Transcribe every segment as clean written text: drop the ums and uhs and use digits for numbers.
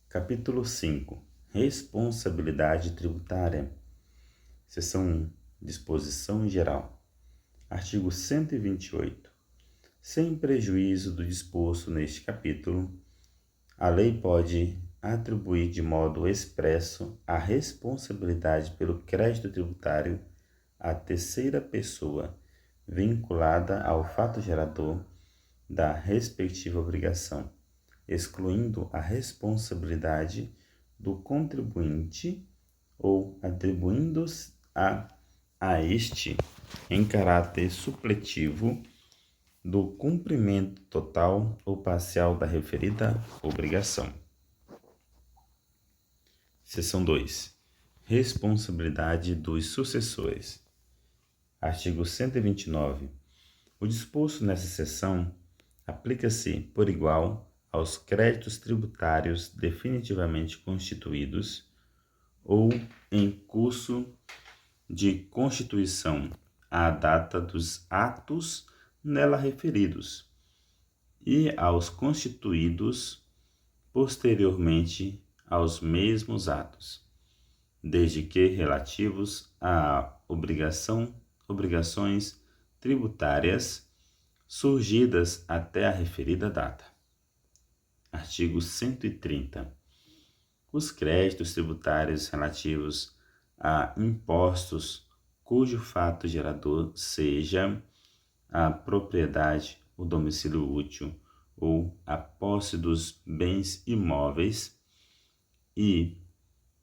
Capítulo 5. Responsabilidade tributária. Seção 1. Disposição geral. Artigo 128. Sem prejuízo do disposto neste capítulo, a lei pode atribuir de modo expresso a responsabilidade pelo crédito tributário à terceira pessoa vinculada ao fato gerador da respectiva obrigação, excluindo a responsabilidade do contribuinte ou atribuindo-se a este, em caráter supletivo, do cumprimento total ou parcial da referida obrigação. Seção 2. Responsabilidade dos sucessores. Artigo 129. O disposto nessa seção aplica-se por igual aos créditos tributários definitivamente constituídos ou em curso de constituição à data dos atos nela referidos e aos constituídos posteriormente aos mesmos atos, desde que relativos a obrigações tributárias surgidas até a referida data. Artigo 130. Os créditos tributários relativos a impostos cujo fato gerador seja a propriedade, o domicílio útil ou a posse dos bens imóveis e,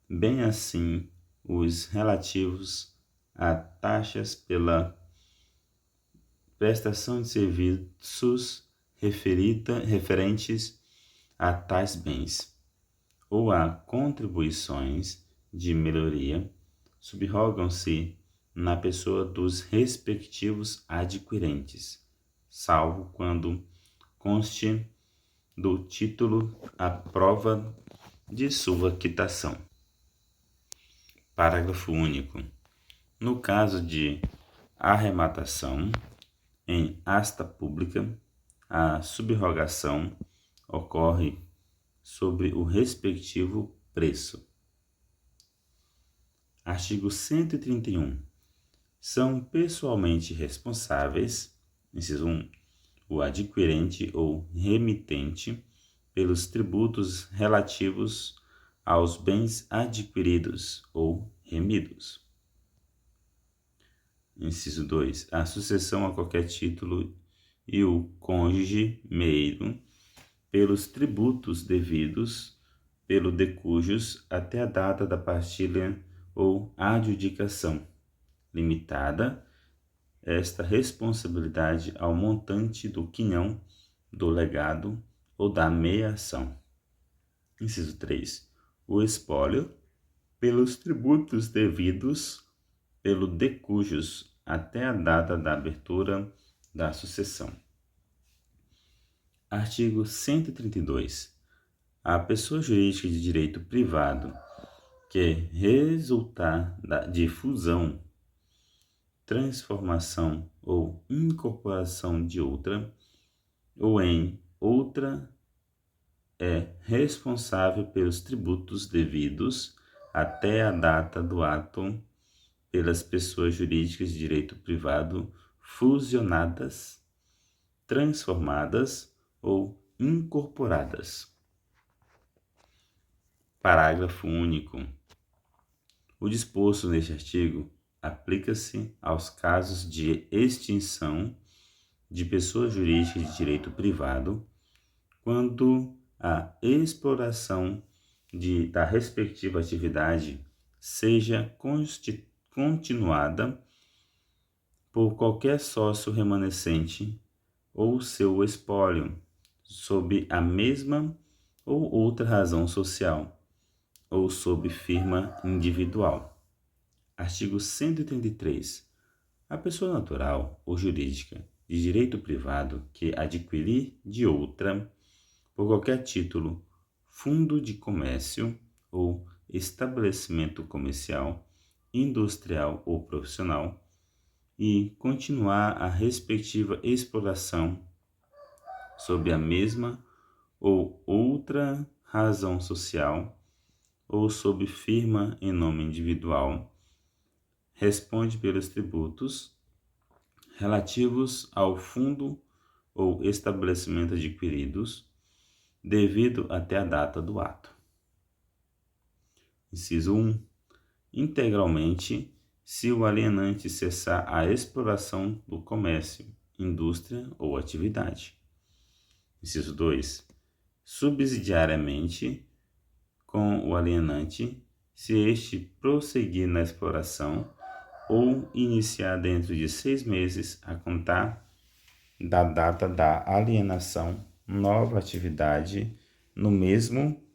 bem assim, os relativos a taxas pela prestação de serviços referentes a tais bens ou a contribuições de melhoria, subrogam-se na pessoa dos respectivos adquirentes, salvo quando conste do título a prova de sua quitação. Parágrafo único. No caso de arrematação em asta pública, a subrogação ocorre sobre o respectivo preço. Artigo 131. São pessoalmente responsáveis, inciso 1, o adquirente ou remitente pelos tributos relativos aos bens adquiridos ou remidos. Inciso 2. A sucessão a qualquer título e o cônjuge meio pelos tributos devidos pelo de cujos até a data da partilha ou adjudicação, limitada esta responsabilidade ao montante do quinhão do legado ou da meia-ação. Inciso 3. O espólio pelos tributos devidos pelo de cujos até a data da abertura da sucessão. Artigo 132. A pessoa jurídica de direito privado que resultar de fusão, transformação ou incorporação de outra, ou em outra, é responsável pelos tributos devidos até a data do ato pelas pessoas jurídicas de direito privado fusionadas, transformadas ou incorporadas. Parágrafo único. O disposto neste artigo aplica-se aos casos de extinção de pessoa jurídica de direito privado, quando a exploração da respectiva atividade seja continuada por qualquer sócio remanescente ou seu espólio, sob a mesma ou outra razão social, ou sob firma individual. Artigo 133. A pessoa natural ou jurídica de direito privado que adquirir de outra, por qualquer título, fundo de comércio ou estabelecimento comercial, industrial ou profissional, e continuar a respectiva exploração sob a mesma ou outra razão social ou sob firma em nome individual, responde pelos tributos relativos ao fundo ou estabelecimento adquiridos, devido até a data do ato. Inciso 1. Integralmente, se o alienante cessar a exploração do comércio, indústria ou atividade. Inciso 2. Subsidiariamente, com o alienante, se este prosseguir na exploração ou iniciar dentro de 6 meses a contar da data da alienação nova atividade no mesmo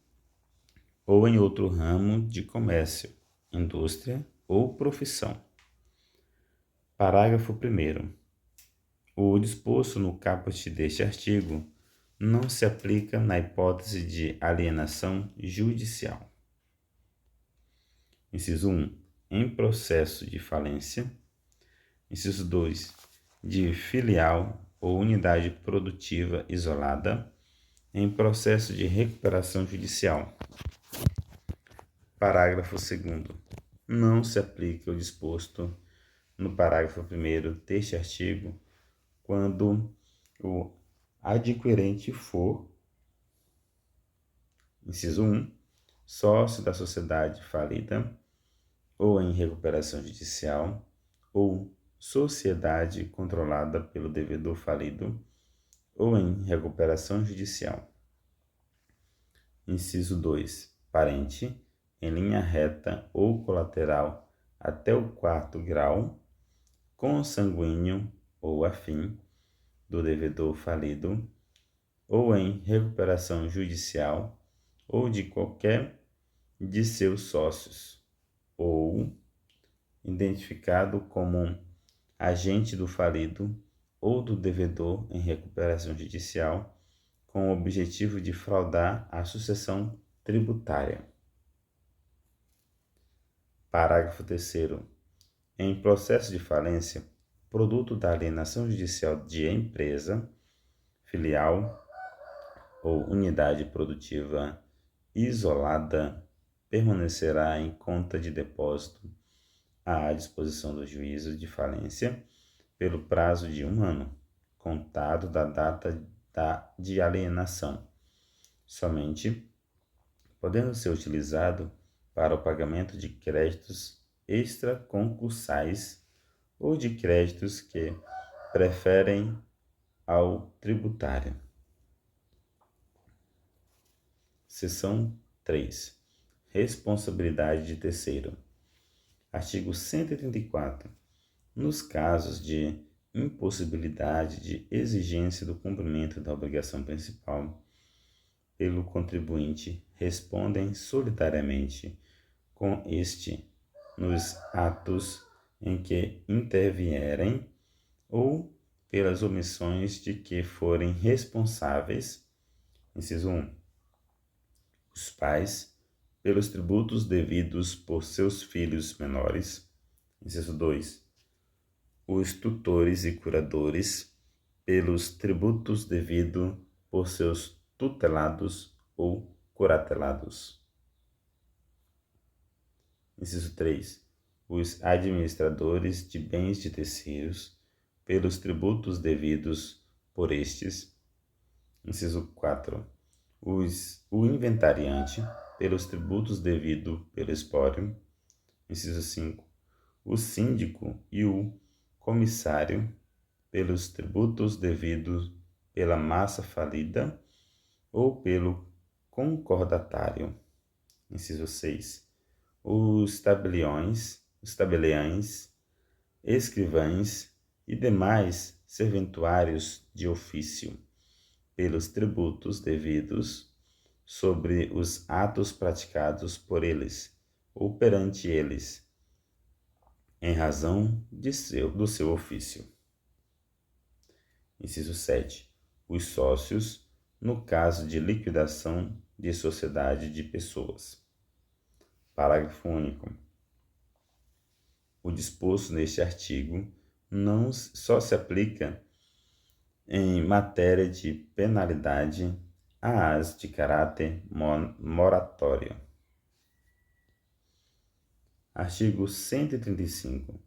ou em outro ramo de comércio, indústria ou profissão. Parágrafo 1º. O disposto no caput deste artigo não se aplica na hipótese de alienação judicial. Inciso 1. Em processo de falência. Inciso 2. De filial ou unidade produtiva isolada em processo de recuperação judicial. Parágrafo 2º. Não se aplica o disposto no parágrafo 1º deste artigo quando o adquirente for, inciso 1, sócio da sociedade falida ou em recuperação judicial ou sociedade controlada pelo devedor falido ou em recuperação judicial. Inciso 2. Parente, em linha reta ou colateral até o 4º grau, consanguíneo ou afim do devedor falido, ou em recuperação judicial, ou de qualquer de seus sócios, ou identificado como agente do falido ou do devedor em recuperação judicial, com o objetivo de fraudar a sucessão tributária. Parágrafo 3º. Em processo de falência, produto da alienação judicial de empresa, filial ou unidade produtiva isolada, permanecerá em conta de depósito à disposição do juízo de falência pelo prazo de 1 ano, contado da data de alienação, somente podendo ser utilizado para o pagamento de créditos extraconcursais ou de créditos que preferem ao tributário. Seção 3. Responsabilidade de terceiro. Artigo 134. Nos casos de impossibilidade de exigência do cumprimento da obrigação principal pelo contribuinte, respondem solidariamente com este nos atos em que intervierem ou pelas omissões de que forem responsáveis. Inciso 1. Os pais, pelos tributos devidos por seus filhos menores. Inciso 2. Os tutores e curadores, pelos tributos devidos por seus tutelados ou curatelados. Inciso 3. Os administradores de bens de terceiros, pelos tributos devidos por estes. Inciso 4. O inventariante, pelos tributos devidos pelo espólio. Inciso 5. O síndico e o comissário, pelos tributos devidos pela massa falida ou pelo concordatário. Inciso 6. Os tabeliões, escrivães e demais serventuários de ofício, pelos tributos devidos sobre os atos praticados por eles ou perante eles, em razão do seu ofício. Inciso 7. Os sócios, no caso de liquidação de sociedade de pessoas. Parágrafo único. O disposto neste artigo não só se aplica em matéria de penalidade às de caráter moratório. Artigo 135.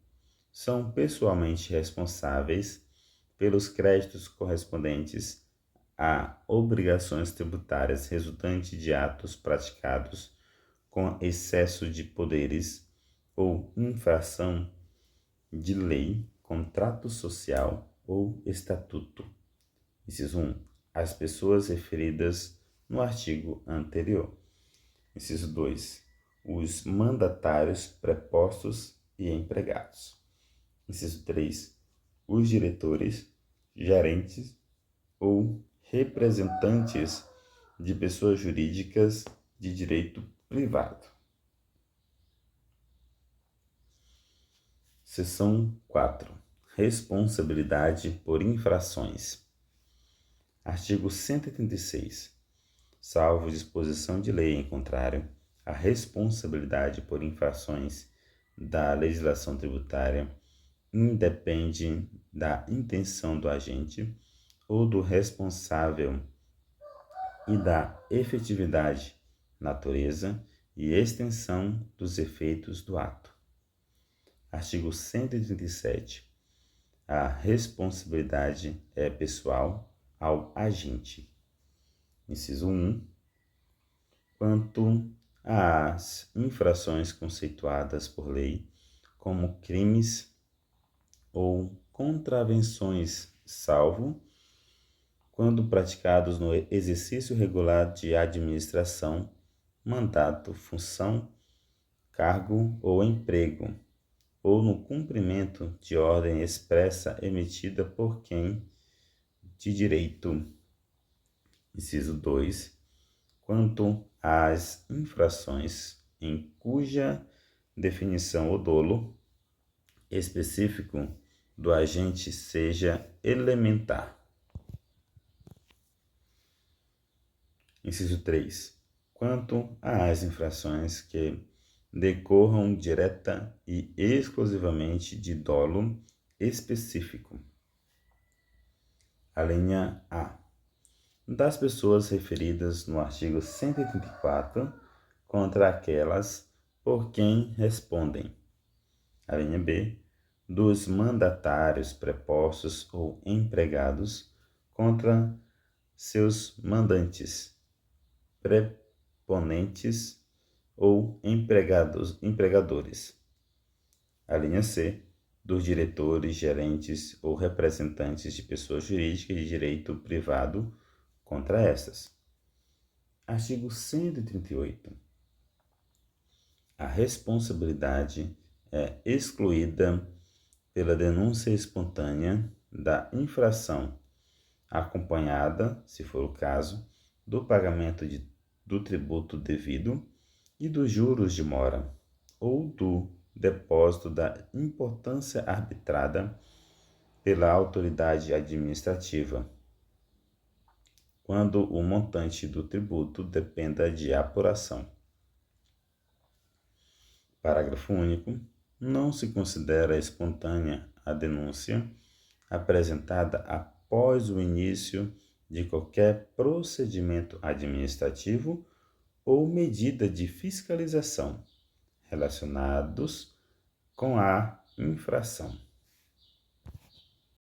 São pessoalmente responsáveis pelos créditos correspondentes a obrigações tributárias resultantes de atos praticados com excesso de poderes ou infração de lei, contrato social ou estatuto. Inciso 1. As pessoas referidas no artigo anterior. Inciso 2. Os mandatários prepostos e empregados. Inciso 3. Os diretores, gerentes ou representantes de pessoas jurídicas de direito privado. Seção 4. Responsabilidade por infrações. Artigo 136. Salvo disposição de lei em contrário, a responsabilidade por infrações da legislação tributária independe da intenção do agente ou do responsável e da efetividade, natureza e extensão dos efeitos do ato. Artigo 137. A responsabilidade é pessoal ao agente. Inciso 1. Quanto às infrações conceituadas por lei como crimes ou contravenções, salvo quando praticados no exercício regular de administração, mandato, função, cargo ou emprego, ou no cumprimento de ordem expressa emitida por quem de direito. Inciso 2. Quanto às infrações em cuja definição ou dolo específico do agente seja elementar. Inciso 3. Quanto às infrações que decorram direta e exclusivamente de dolo específico. A linha A. Das pessoas referidas no artigo 134 contra aquelas por quem respondem. A linha B. Dos mandatários prepostos ou empregados contra seus mandantes, preponentes ou empregadores. A linha C. Dos diretores, gerentes ou representantes de pessoas jurídicas de direito privado contra estas. Artigo 138. A responsabilidade é excluída pela denúncia espontânea da infração, acompanhada, se for o caso, do pagamento do tributo devido e dos juros de mora, ou do depósito da importância arbitrada pela autoridade administrativa, quando o montante do tributo dependa de apuração. Parágrafo único. Não se considera espontânea a denúncia apresentada após o início de qualquer procedimento administrativo ou medida de fiscalização relacionados com a infração.